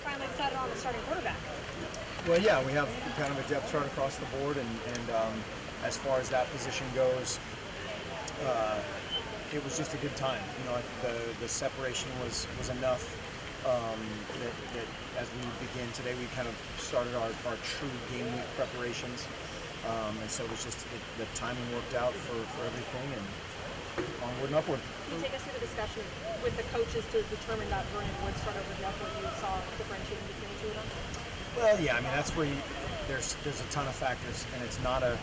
guys finally decided on the starting quarterback. Well, yeah, we have kind of a depth chart across the board, and as far as that position goes, it was just a good time. You know, the separation was enough that as we begin today, we kind of started our true game week preparations, and so it was just the timing worked out for everything, and onward and upward. Can you take us through the discussion with the coaches to determine that Vernon would start over Jeff, what you saw differentiating between the two of them? Well, yeah, I mean that's where there's a ton of factors, and it's not a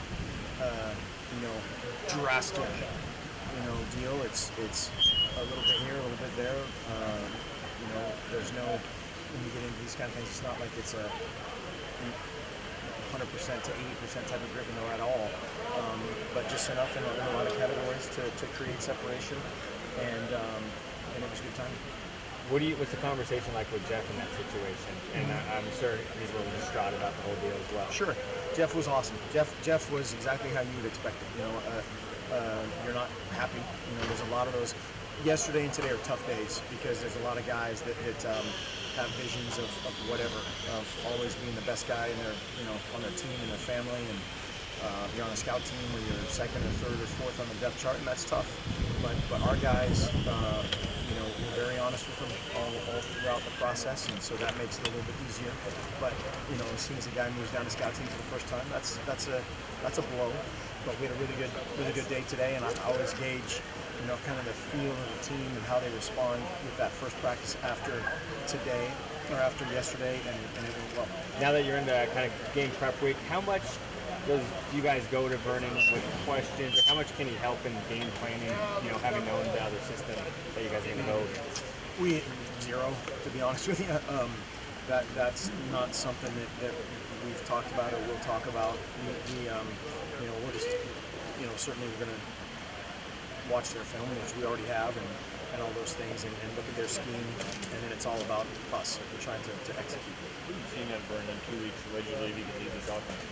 drastic deal. It's a little bit here, a little bit there. There's no, when you get into these kind of things, it's not like it's a 100% to 80% type of grip, no, at all. But just enough in a lot of categories to create separation, and it was a good time. What's the conversation like with Jeff in that situation? And I'm sure he's a little distraught about the whole deal as well. Sure, Jeff was awesome. Jeff was exactly how you would expect it. You're not happy. There's a lot of those. Yesterday and today are tough days because there's a lot of guys that have visions of whatever, of always being the best guy in their, on their team and their family, and you're on a scout team where you're second or third or fourth on the depth chart, and that's tough. But our guys, we're very honest with them all throughout the process, and so that makes it a little bit easier. But as soon as a guy moves down to scout team for the first time, that's a blow. But we had a really good day today, and I always gauge kind of the feel of the team and how they respond with that first practice after today or after yesterday, and it went well. Now that you're in the kind of game prep week, how much do you guys go to Vernon with questions, or how much can he help in game planning, having known the other system that you guys are going to go? We zero, to be honest with you. That's not something that we've talked about or will talk about. We're just, certainly we're going to watch their film, which we already have, and all those things, and look at their scheme, and then it's all about us. We're trying to execute. What have you seen at Vernon in 2 weeks? Allegedly, he can lead this offense.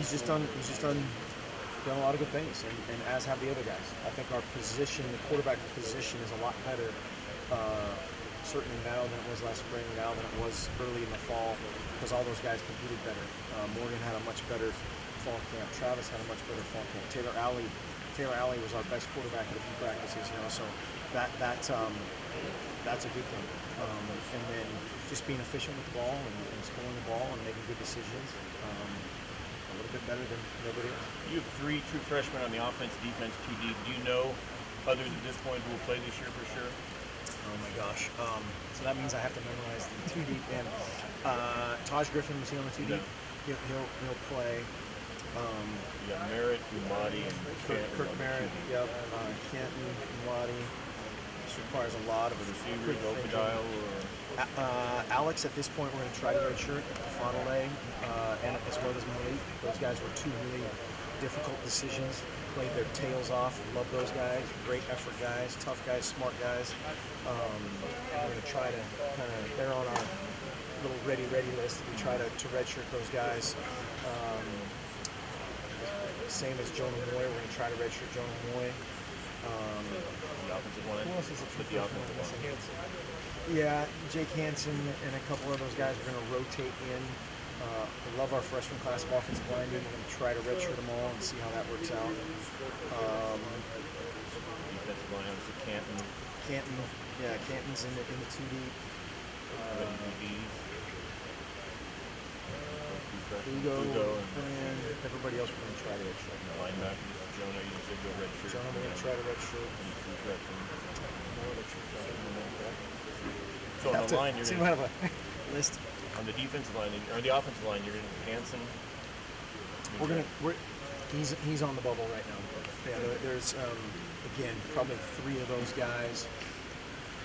He's just done a lot of good things, and as have the other guys. I think our position, the quarterback position, is a lot better. Certainly now than it was last spring, now than it was early in the fall, because all those guys competed better. Morgan had a much better fall camp. Travis had a much better fall camp. Taylor Alley was our best quarterback at a few practices, so that's a good thing. And then just being efficient with the ball and scoring the ball and making good decisions. A little bit better than nobody else. You have 3 true freshmen on the offense, defense, 2 deep. Do you know others at this point who will play this year for sure? Oh my gosh! So that means I have to memorize the 2 deep. And Taj Griffin, was he on the 2 deep? He'll play. You got Merritt, Umadi, and Kirk Merritt. Yep. Canton, Umadi. This requires a lot of receivers, Opadial, or Alex. At this point, we're going to try to redshirt Fondelay, and as well as Malik. Those guys were 2 really difficult decisions. Played their tails off. Love those guys. Great effort guys. Tough guys. Smart guys. We're going to try to kind of, they're on our little ready list. We try to redshirt those guys. Same as Jonah Moy. We're going to try to redshirt Jonah Moy. the offensive line. Who else is a true The freshman? offensive line. Yeah, Jake Hansen and a couple of those guys are going to rotate in. We love our freshman class of offensive linemen. We're going to try to redshirt them all and see how that works out. Defensive line, obviously Canton. Canton's in the 2 deep. Ugo, and everybody else we're going to try to redshirt. Linebackers, Jonah, you said go redshirt. Jonah, we're going to try to redshirt. So on the line, you're going to have a list. On the defensive line, or the offensive line, you're going to Hansen. He's on the bubble right now. Yeah, there's again probably 3 of those guys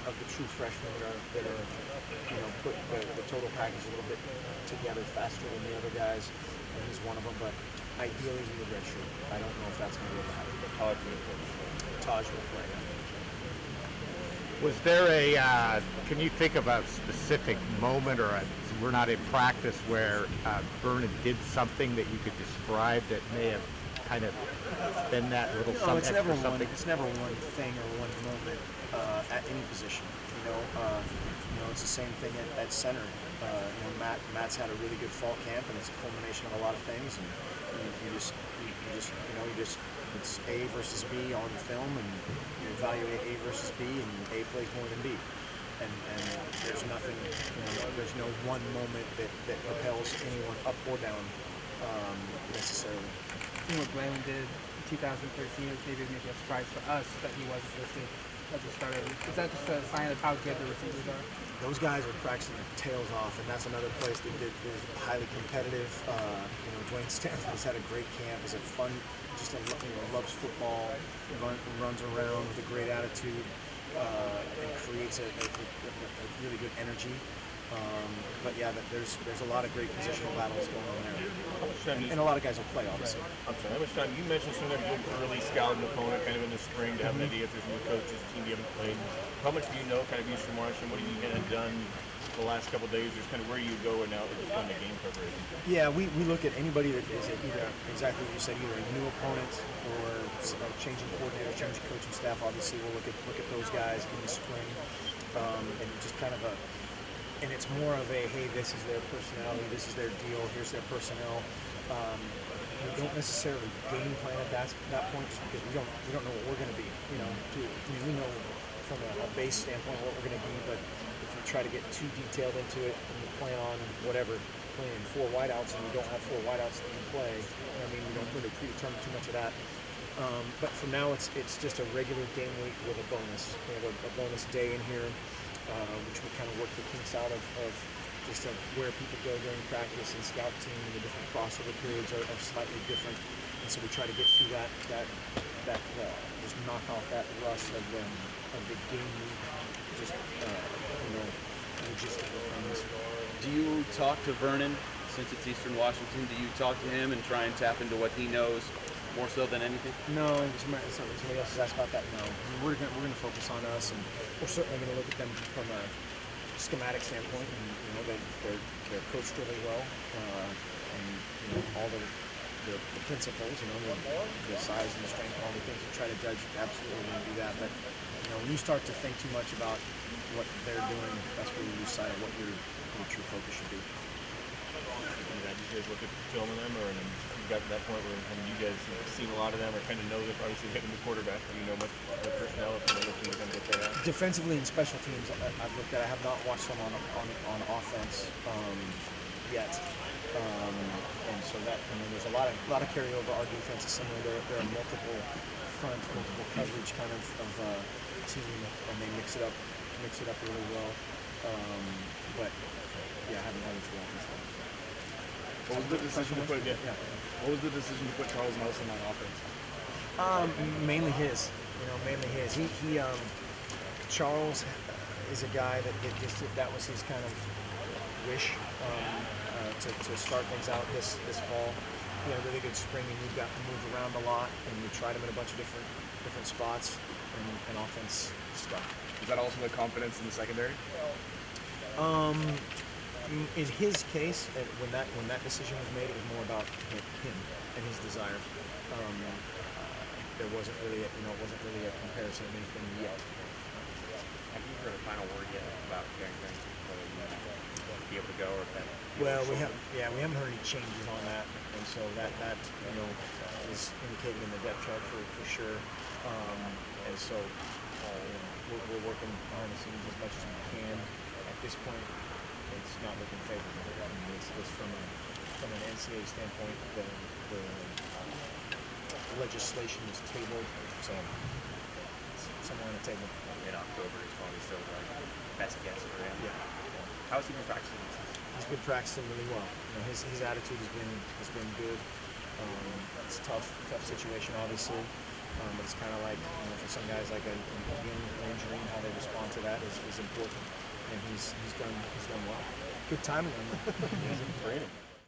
of the true freshmen that are put the total package a little bit together faster than the other guys, and he's one of them. But ideally, he would redshirt. I don't know if that's going to be able to happen. Taj will play. Was there can you think of a specific moment we're not in practice where Vernon did something that you could describe that may have kind of been that little something? It's never one thing or one moment at any position. it's the same thing at center. Matt's had a really good fall camp, and it's a culmination of a lot of things. And it's A versus B on film, and you evaluate A versus B, and A plays more than B. And there's nothing, there's no one moment that propels anyone up or down necessarily. Seeing what Braylon did in 2013 was maybe a surprise for us that he wasn't listed as a starter. Is that just a sign of how good the receivers are? Those guys are practicing their tails off, and that's another place that is highly competitive. Dwayne Stanford has had a great camp. Is a fun, loves football, runs around with a great attitude, and creates a really good energy. But yeah, there's a lot of great positional battles going on there, and a lot of guys will play, obviously. I'm sorry, how much time? You mentioned sometimes you'll early scout an opponent kind of in the spring to have an idea if there's new coaches, team you haven't played. How much do you know kind of used from watching? What have you kind of done the last couple of days? Just kind of where you go and now that just kind of game preparation? Yeah, we look at anybody that is either exactly what you said, either a new opponent or changing coordinator, changing coaching staff. Obviously, we'll look at those guys in the spring, and just kind of and it's more of a, hey, this is their personality, this is their deal, here's their personnel. We don't necessarily game plan at that point, just because we don't know what we're going to be. We know from a base standpoint what we're going to be, but if you try to get too detailed into it and you plan on playing 4 wideouts and you don't have 4 wideouts that you play, we don't really predetermine too much of that. But for now, it's just a regular game week with a bonus. We have a bonus day in here, which we kind of work the kinks out of just where people go during practice and scout team, and the different crossover periods are slightly different, and so we try to get through that just knock off that rust of the game week, just logistical things. Do you talk to Vernon, since it's Eastern Washington? Do you talk to him and try and tap into what he knows more so than anything? No, somebody else has asked about that. No, we're gonna focus on us, and we're certainly gonna look at them from a schematic standpoint, and they're coached really well, and all the principles, the size and the strength, all the things you try to judge. Absolutely going to do that, but when you start to think too much about what they're doing, that's where you lose sight of what your true focus should be. You guys look at film of them, or you got to that point where you guys have seen a lot of them, or kind of know that obviously hitting the quarterback, do you know much their personnel, if they're looking to get that out? Defensively and special teams, I've looked at. I have not watched them on offense yet, and so that there's a lot of carryover. Our defense is similar. They're a multiple coverage kind of team, and they mix it up really well. But yeah, I haven't had it for offense. What was the decision to put? What was the decision to put Charles Nelson on offense? Mainly his. Charles is a guy that was his kind of wish to start things out this fall. He had a really good spring, and we got moved around a lot, and we tried him in a bunch of different spots, and offense stuck. Is that also the confidence in the secondary? In his case, when that decision was made, it was more about him and his desire. There wasn't really a comparison of anything yet. Have you heard a final word yet about Gary Grant, whether you might be able to go or if that? Well, we haven't heard any changes on that, and so that is indicated in the depth chart for sure. And so we're working behind the scenes as much as we can. At this point, it's not looking favorable. It's from an NCAA standpoint, the legislation is tabled, so it's somewhere on the table. Mid-October is probably still like best guess for him. Yeah. How's he been practicing? He's been practicing really well. His attitude has been good. It's a tough situation, obviously, but it's kind of like for some guys, like a injury, and how they respond to that is important. And he's done well. Good timing on that. Training.